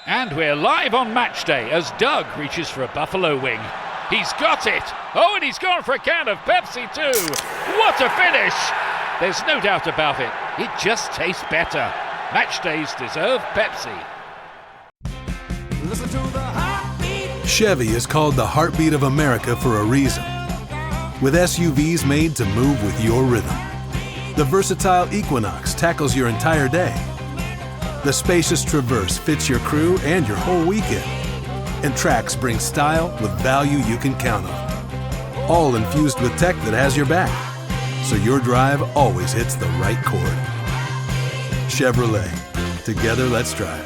And we're live on match day as Doug reaches for a buffalo wing. He's got it! Oh, and he's gone for a can of Pepsi too! What a finish! There's no doubt about it. It just tastes better. Match days deserve Pepsi. Listen to the heartbeat. Chevy is called the heartbeat of America for a reason. With SUVs made to move with your rhythm. The versatile Equinox tackles your entire day. The spacious Traverse fits your crew and your whole weekend. And Trax brings style with value you can count on. All infused with tech that has your back, so your drive always hits the right chord. Chevrolet. Together, let's drive.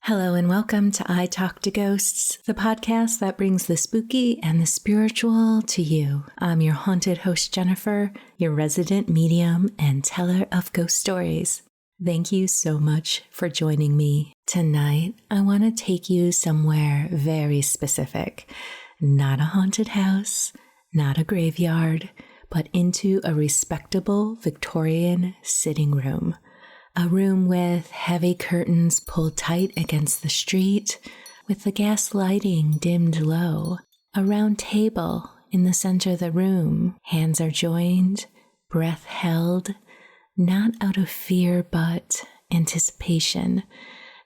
Hello and welcome to I Talk to Ghosts, the podcast that brings the spooky and the spiritual to you. I'm your haunted host, Jennifer, your resident medium and teller of ghost stories. Thank you so much for joining me. Tonight, I want to take you somewhere very specific. Not a haunted house, not a graveyard, but into a respectable Victorian sitting room. A room with heavy curtains pulled tight against the street, with the gas lighting dimmed low. A round table in the center of the room. Hands are joined, breath held, not out of fear, but anticipation.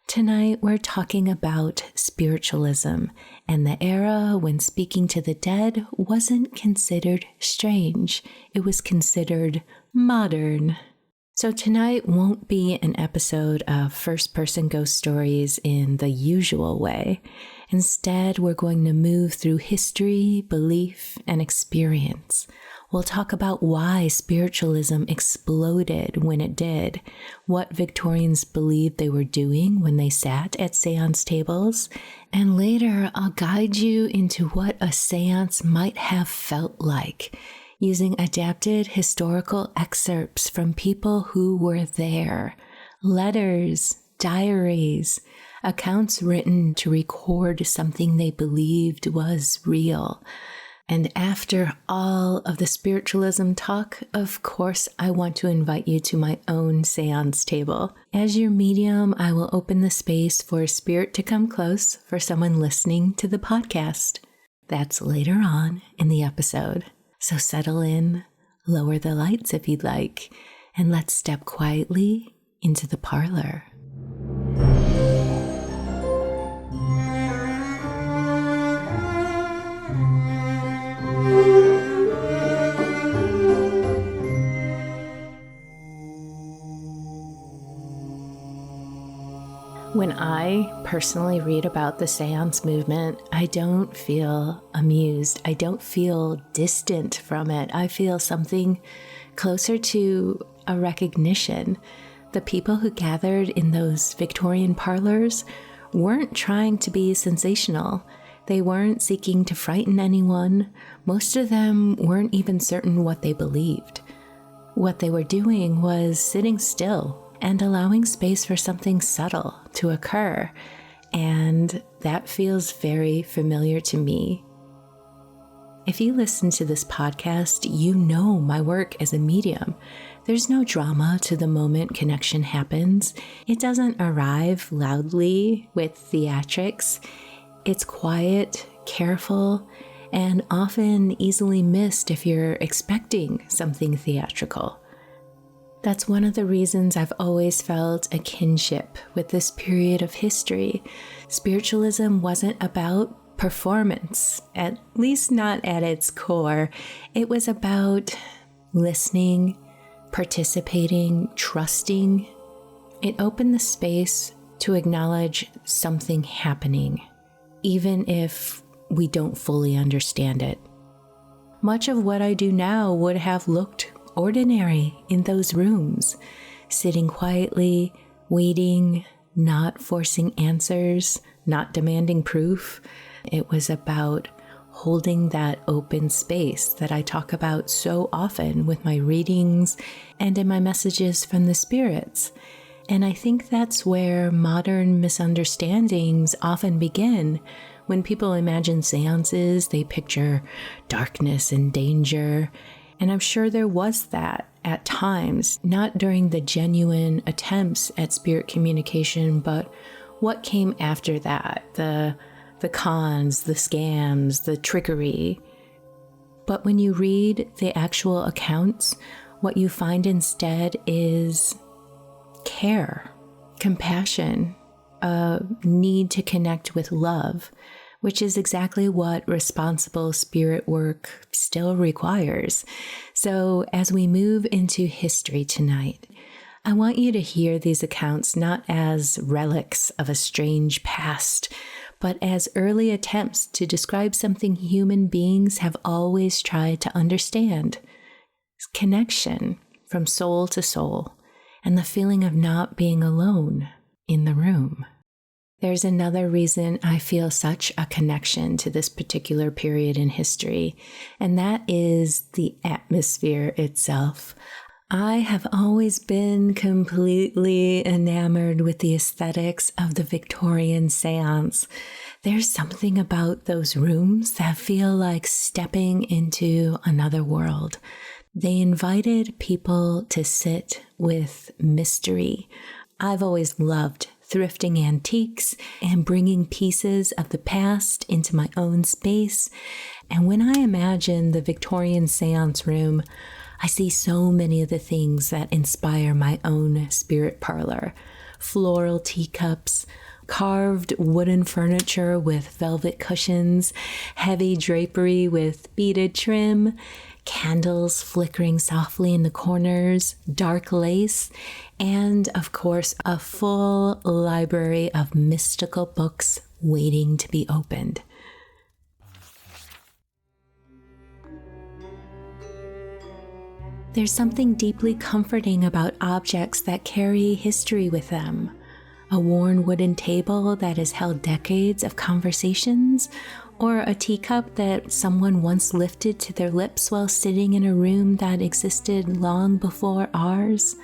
Tonight, we're talking about spiritualism and the era when speaking to the dead wasn't considered strange. It was considered modern. So tonight won't be an episode of first-person ghost stories in the usual way. Instead, we're going to move through history, belief, and experience. We'll talk about why spiritualism exploded when it did, what Victorians believed they were doing when they sat at séance tables, and later I'll guide you into what a séance might have felt like, using adapted historical excerpts from people who were there, letters, diaries, accounts written to record something they believed was real. And after all of the spiritualism talk, of course, I want to invite you to my own séance table. As your medium, I will open the space for a spirit to come close for someone listening to the podcast. That's later on in the episode. So settle in, lower the lights if you'd like, and let's step quietly into the parlor. When I personally read about the séance movement, I don't feel amused. I don't feel distant from it. I feel something closer to a recognition. The people who gathered in those Victorian parlors weren't trying to be sensational. They weren't seeking to frighten anyone. Most of them weren't even certain what they believed. What they were doing was sitting still and allowing space for something subtle to occur. And that feels very familiar to me. If you listen to this podcast, you know my work as a medium. There's no drama to the moment connection happens. It doesn't arrive loudly with theatrics. It's quiet, careful, and often easily missed if you're expecting something theatrical. That's one of the reasons I've always felt a kinship with this period of history. Spiritualism wasn't about performance, at least not at its core. It was about listening, participating, trusting. It opened the space to acknowledge something happening, even if we don't fully understand it. Much of what I do now would have looked ordinary in those rooms, sitting quietly, waiting, not forcing answers, not demanding proof. It was about holding that open space that I talk about so often with my readings and in my messages from the spirits. And I think that's where modern misunderstandings often begin. When people imagine seances, they picture darkness and danger. And I'm sure there was that at times, not during the genuine attempts at spirit communication, but what came after that, the cons, the scams, the trickery. But when you read the actual accounts, what you find instead is care, compassion, a need to connect with love, which is exactly what responsible spirit work still requires. So as we move into history tonight, I want you to hear these accounts not as relics of a strange past, but as early attempts to describe something human beings have always tried to understand: connection from soul to soul, and the feeling of not being alone in the room. There's another reason I feel such a connection to this particular period in history, and that is the atmosphere itself. I have always been completely enamored with the aesthetics of the Victorian séance. There's something about those rooms that feel like stepping into another world. They invited people to sit with mystery. I've always loved thrifting antiques and bringing pieces of the past into my own space. And when I imagine the Victorian séance room, I see so many of the things that inspire my own spirit parlor: floral teacups, carved wooden furniture with velvet cushions, heavy drapery with beaded trim, candles flickering softly in the corners, dark lace, and of course, a full library of mystical books waiting to be opened. There's something deeply comforting about objects that carry history with them. A worn wooden table that has held decades of conversations, or a teacup that someone once lifted to their lips while sitting in a room that existed long before ours.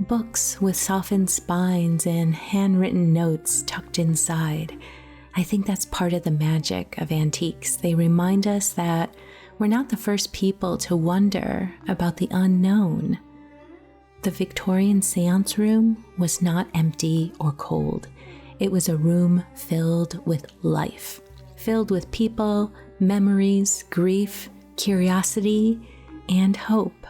Books with softened spines and handwritten notes tucked inside. I think that's part of the magic of antiques. They remind us that we're not the first people to wonder about the unknown. The Victorian séance room was not empty or cold. It was a room filled with life, filled with people, memories, grief, curiosity, and hope.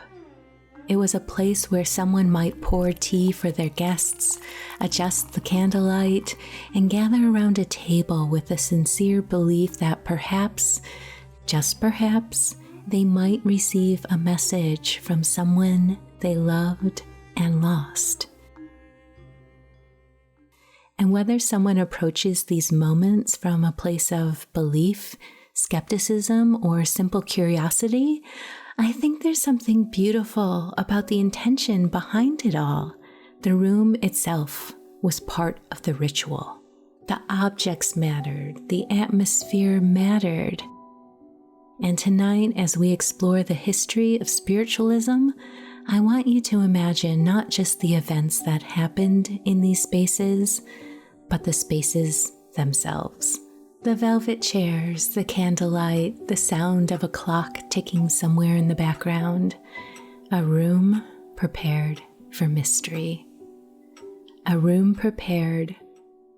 It was a place where someone might pour tea for their guests, adjust the candlelight, and gather around a table with a sincere belief that perhaps, just perhaps, they might receive a message from someone they loved and lost. And whether someone approaches these moments from a place of belief, skepticism, or simple curiosity, I think there's something beautiful about the intention behind it all. The room itself was part of the ritual. The objects mattered, the atmosphere mattered. And tonight, as we explore the history of spiritualism, I want you to imagine not just the events that happened in these spaces, but the spaces themselves. The velvet chairs, the candlelight, the sound of a clock ticking somewhere in the background. A room prepared for mystery. A room prepared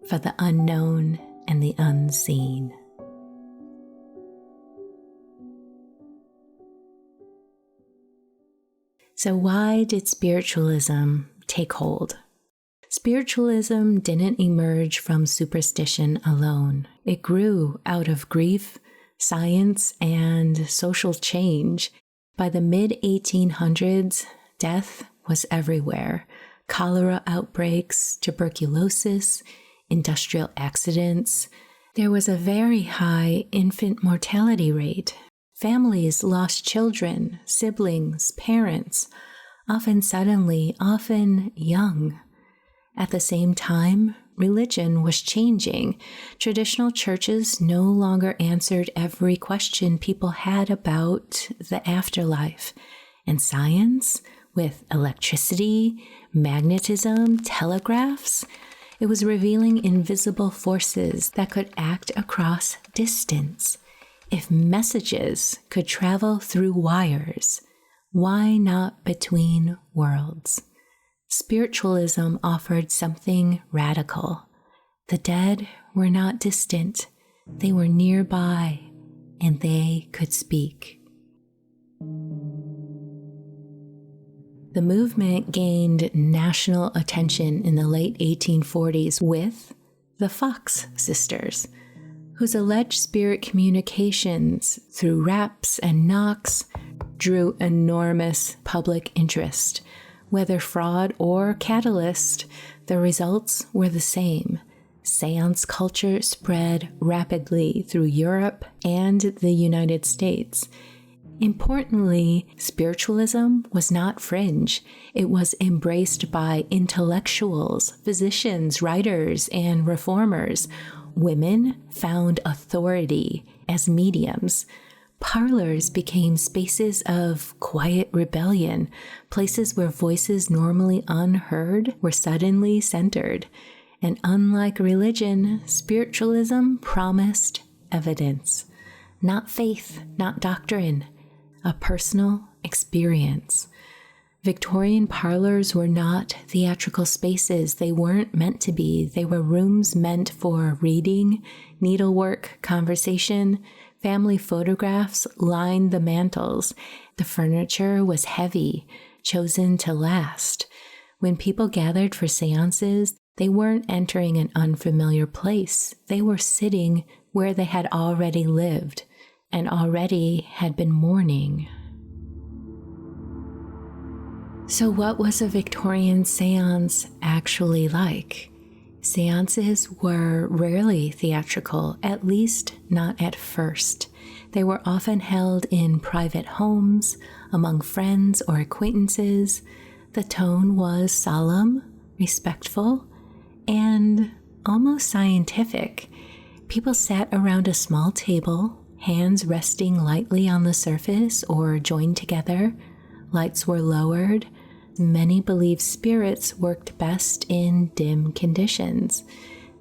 for the unknown and the unseen. So why did spiritualism take hold? Spiritualism didn't emerge from superstition alone. It grew out of grief, science, and social change. By the mid-1800s, death was everywhere. Cholera outbreaks, tuberculosis, industrial accidents. There was a very high infant mortality rate. Families lost children, siblings, parents, often suddenly, often young. At the same time, religion was changing. Traditional churches no longer answered every question people had about the afterlife. And science, with electricity, magnetism, telegraphs, it was revealing invisible forces that could act across distance. If messages could travel through wires, why not between worlds? Spiritualism offered something radical, The dead were not distant, they were nearby, and they could speak. The movement gained national attention in the late 1840s with the Fox sisters, whose alleged spirit communications through raps and knocks drew enormous public interest. Whether fraud or catalyst, the results were the same. Séance culture spread rapidly through Europe and the United States. Importantly, spiritualism was not fringe. It was embraced by intellectuals, physicians, writers, and reformers. Women found authority as mediums. Parlors became spaces of quiet rebellion, places where voices normally unheard were suddenly centered. And unlike religion, spiritualism promised evidence. Not faith, not doctrine, a personal experience. Victorian parlors were not theatrical spaces. They weren't meant to be. They were rooms meant for reading, needlework, conversation. Family photographs lined the mantels. The furniture was heavy, chosen to last. When people gathered for séances, they weren't entering an unfamiliar place. They were sitting where they had already lived and already had been mourning. So what was a Victorian séance actually like? Séances were rarely theatrical, at least not at first. They were often held in private homes, among friends or acquaintances. The tone was solemn, respectful, and almost scientific. People sat around a small table, hands resting lightly on the surface or joined together. Lights were lowered. Many believed spirits worked best in dim conditions.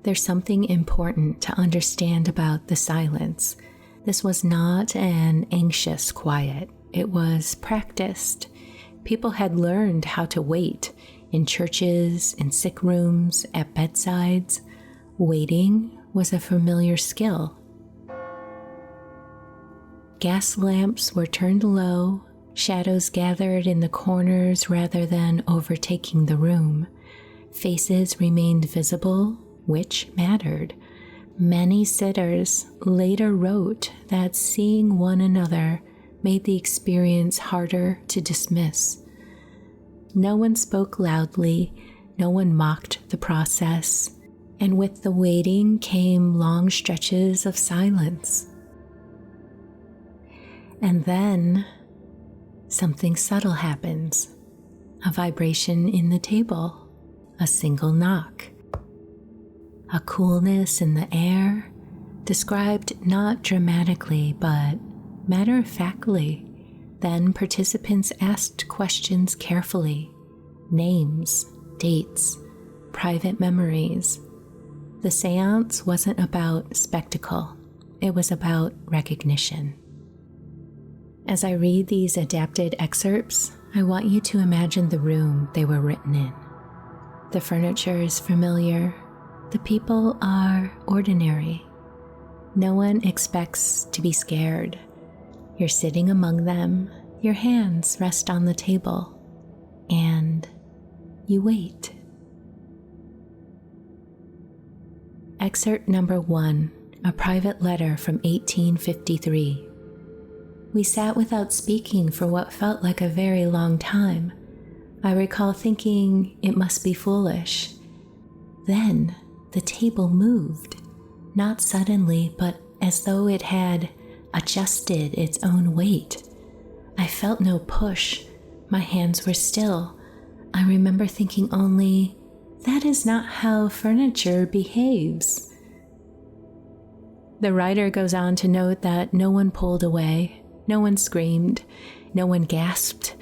There's something important to understand about the silence. This was not an anxious quiet. It was practiced. People had learned how to wait in churches, in sick rooms, at bedsides. Waiting was a familiar skill. Gas lamps were turned low. Shadows gathered in the corners rather than overtaking the room. Faces remained visible, which mattered. Many sitters later wrote that seeing one another made the experience harder to dismiss. No one spoke loudly, no one mocked the process, and with the waiting came long stretches of silence. And then something subtle happens. A vibration in the table, a single knock. A coolness in the air, described not dramatically but matter-of-factly. Then participants asked questions carefully. Names, dates, private memories. The séance wasn't about spectacle. It was about recognition. As I read these adapted excerpts, I want you to imagine the room they were written in. The furniture is familiar. The people are ordinary. No one expects to be scared. You're sitting among them. Your hands rest on the table. And you wait. Excerpt number 1, a private letter from 1853. We sat without speaking for what felt like a very long time. I recall thinking it must be foolish. Then the table moved, not suddenly, but as though it had adjusted its own weight. I felt no push. My hands were still. I remember thinking only, that is not how furniture behaves. The writer goes on to note that no one pulled away. No one screamed, no one gasped.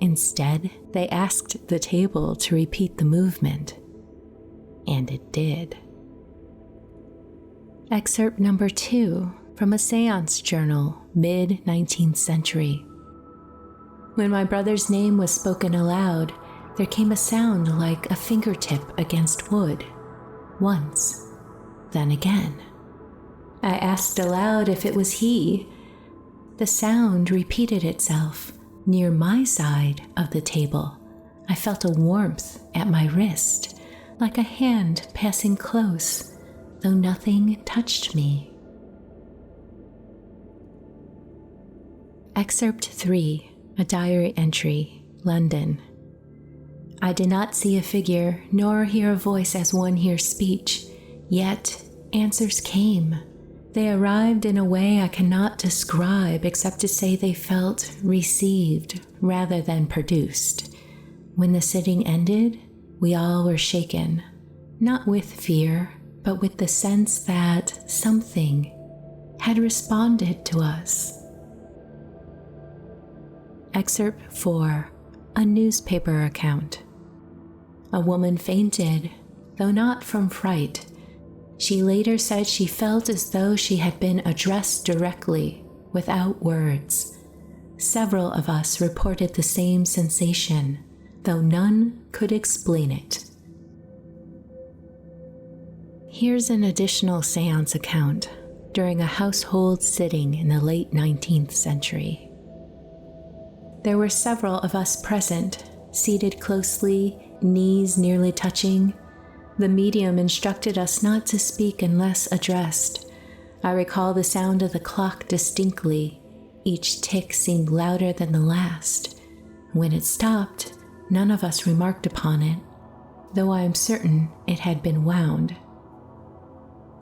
Instead, they asked the table to repeat the movement. And it did. Excerpt number 2 from a séance journal, mid-19th century. When my brother's name was spoken aloud, there came a sound like a fingertip against wood. Once, then again. I asked aloud if it was he. The sound repeated itself near my side of the table. I felt a warmth at my wrist, like a hand passing close, though nothing touched me. Excerpt 3, a diary entry, London. I did not see a figure, nor hear a voice as one hears speech, yet answers came. They arrived in a way I cannot describe except to say they felt received rather than produced. When the sitting ended, we all were shaken, not with fear, but with the sense that something had responded to us. Excerpt 4, a newspaper account. A woman fainted, though not from fright. She later said she felt as though she had been addressed directly, without words. Several of us reported the same sensation, though none could explain it. Here's an additional séance account during a household sitting in the late 19th century. There were several of us present, seated closely, knees nearly touching. The medium instructed us not to speak unless addressed. I recall the sound of the clock distinctly. Each tick seemed louder than the last. When it stopped, none of us remarked upon it, though I am certain it had been wound.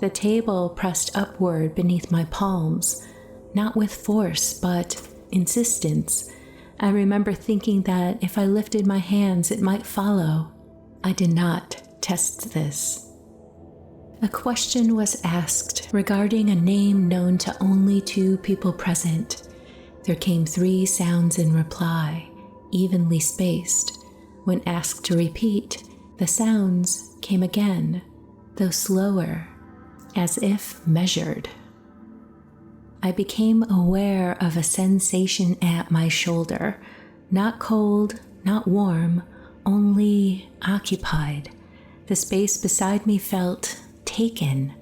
The table pressed upward beneath my palms, not with force, but insistence. I remember thinking that if I lifted my hands, it might follow. I did not test this. A question was asked regarding a name known to only 2 people present. There came 3 sounds in reply, evenly spaced. When asked to repeat, the sounds came again, though slower, as if measured. I became aware of a sensation at my shoulder, not cold, not warm, only occupied. The space beside me felt taken.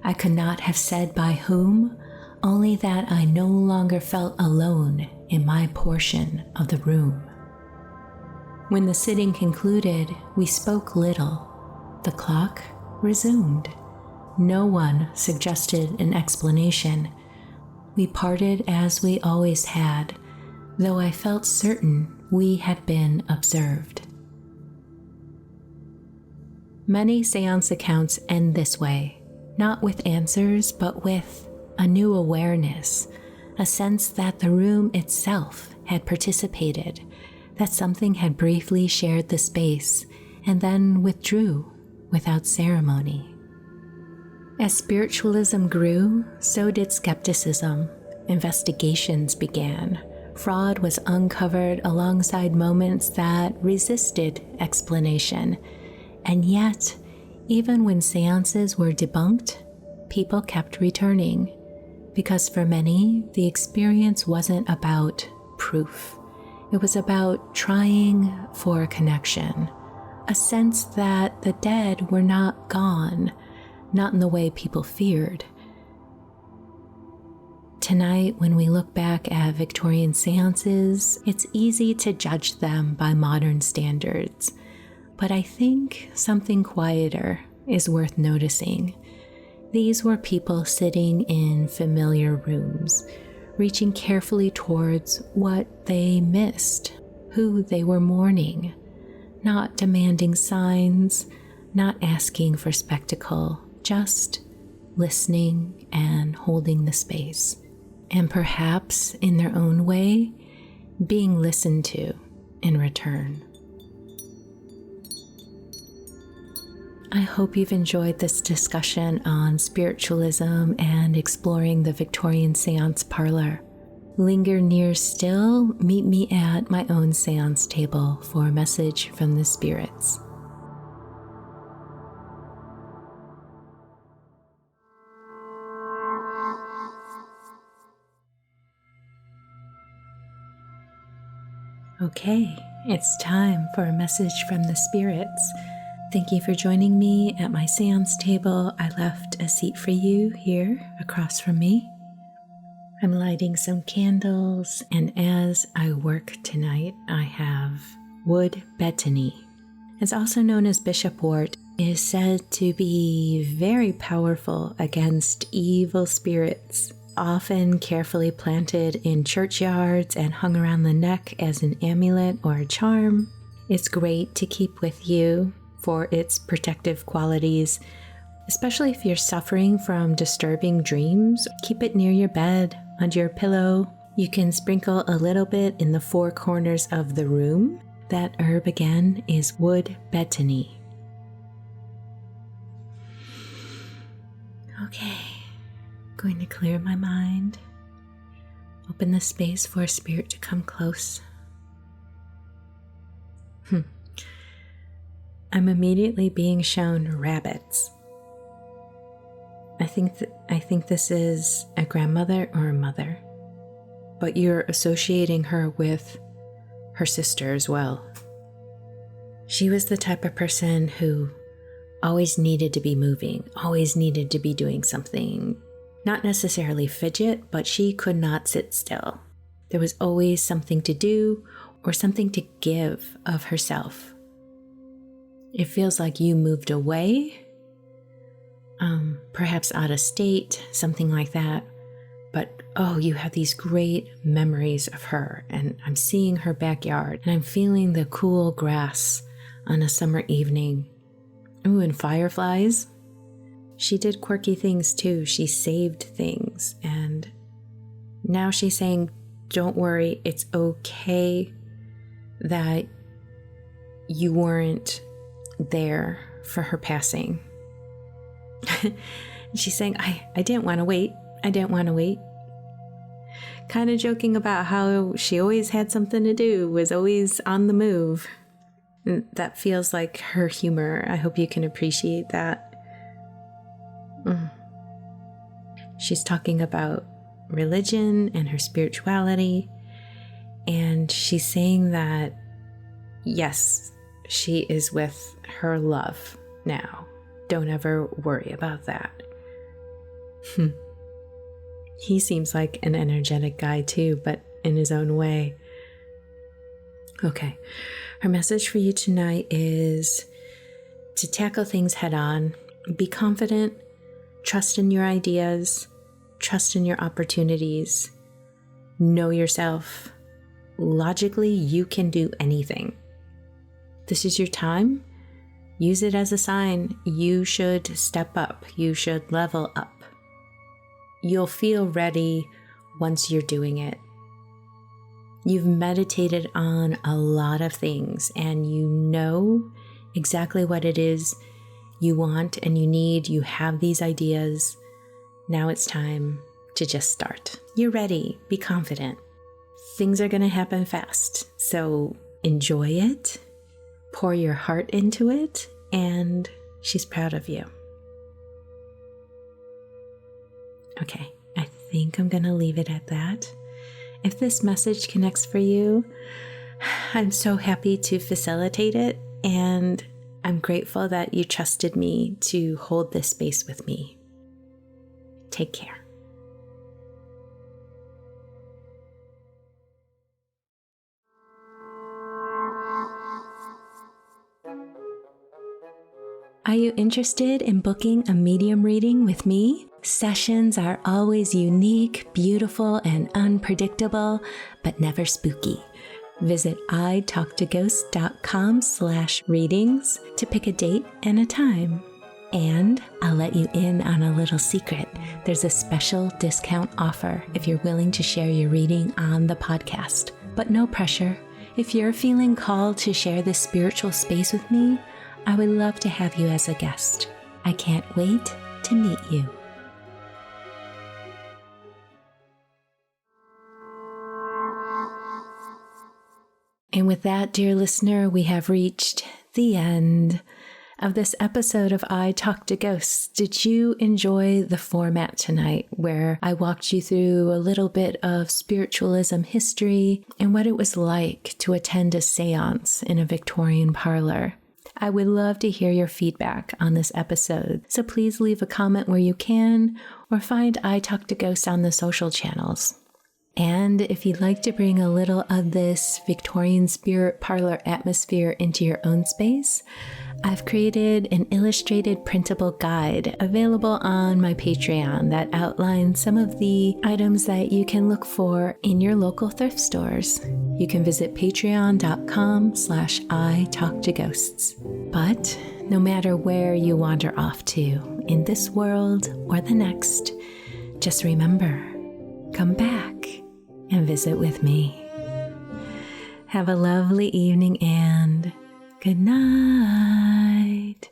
I could not have said by whom, only that I no longer felt alone in my portion of the room. When the sitting concluded, we spoke little. The clock resumed. No one suggested an explanation. We parted as we always had, though I felt certain we had been observed. Many séance accounts end this way, not with answers, but with a new awareness, a sense that the room itself had participated, that something had briefly shared the space and then withdrew without ceremony. As spiritualism grew, so did skepticism. Investigations began. Fraud was uncovered alongside moments that resisted explanation. And yet, even when séances were debunked, people kept returning. Because for many, the experience wasn't about proof. It was about trying for a connection, a sense that the dead were not gone, not in the way people feared. Tonight, when we look back at Victorian séances, it's easy to judge them by modern standards, but I think something quieter is worth noticing. These were people sitting in familiar rooms, reaching carefully towards what they missed, who they were mourning, not demanding signs, not asking for spectacle, just listening and holding the space, and perhaps in their own way, being listened to in return. I hope you've enjoyed this discussion on spiritualism and exploring the Victorian séance parlor. Linger near still, meet me at my own séance table for a message from the spirits. Okay, it's time for a message from the spirits. Thank you for joining me at my séance table. I left a seat for you here across from me. I'm lighting some candles, and as I work tonight, I have wood betony. It's also known as bishopwort. It is said to be very powerful against evil spirits, often carefully planted in churchyards and hung around the neck as an amulet or a charm. It's great to keep with you for its protective qualities, especially if you're suffering from disturbing dreams. Keep it near your bed, under your pillow. You can sprinkle a little bit in the four corners of the room. That herb again is wood betony. Okay, going to clear my mind. Open the space for spirit to come close. I'm immediately being shown rabbits. I think this is a grandmother or a mother, but you're associating her with her sister as well. She was the type of person who always needed to be moving, always needed to be doing something. Not necessarily fidget, but she could not sit still. There was always something to do or something to give of herself. It feels like you moved away, perhaps out of state, something like that. But, you have these great memories of her, and I'm seeing her backyard, and I'm feeling the cool grass on a summer evening. Ooh, and fireflies. She did quirky things too. She saved things, and now she's saying, don't worry, it's okay that you weren't there for her passing. She's saying, I didn't want to wait. I didn't want to wait. Kind of joking about how she always had something to do, was always on the move. That feels like her humor. I hope you can appreciate that. She's talking about religion and her spirituality, and she's saying that, yes, she is with her love now. Don't ever worry about that. He seems like an energetic guy too, but in his own way. Okay, her message for you tonight is to tackle things head on. Be confident, trust in your ideas, trust in your opportunities, know yourself. Logically, you can do anything. This is your time. Use it as a sign. You should step up. You should level up. You'll feel ready once you're doing it. You've meditated on a lot of things, and you know exactly what it is you want and you need. You have these ideas. Now it's time to just start. You're ready. Be confident. Things are going to happen fast, so enjoy it. Pour your heart into it, and she's proud of you. Okay, I think I'm going to leave it at that. If this message connects for you, I'm so happy to facilitate it, and I'm grateful that you trusted me to hold this space with me. Take care. Are you interested in booking a medium reading with me? Sessions are always unique, beautiful, and unpredictable, but never spooky. Visit italktoghosts.com/readings to pick a date and a time. And I'll let you in on a little secret. There's a special discount offer if you're willing to share your reading on the podcast. But no pressure. If you're feeling called to share this spiritual space with me, I would love to have you as a guest. I can't wait to meet you. And with that, dear listener, we have reached the end of this episode of I Talk to Ghosts. Did you enjoy the format tonight, where I walked you through a little bit of spiritualism history and what it was like to attend a séance in a Victorian parlour? I would love to hear your feedback on this episode, so please leave a comment where you can, or find I Talk to Ghosts on the social channels. And if you'd like to bring a little of this Victorian spirit parlor atmosphere into your own space, I've created an illustrated printable guide available on my Patreon that outlines some of the items that you can look for in your local thrift stores. You can visit patreon.com/italktoghosts. But no matter where you wander off to in this world or the next, just remember, come back and visit with me. Have a lovely evening and good night.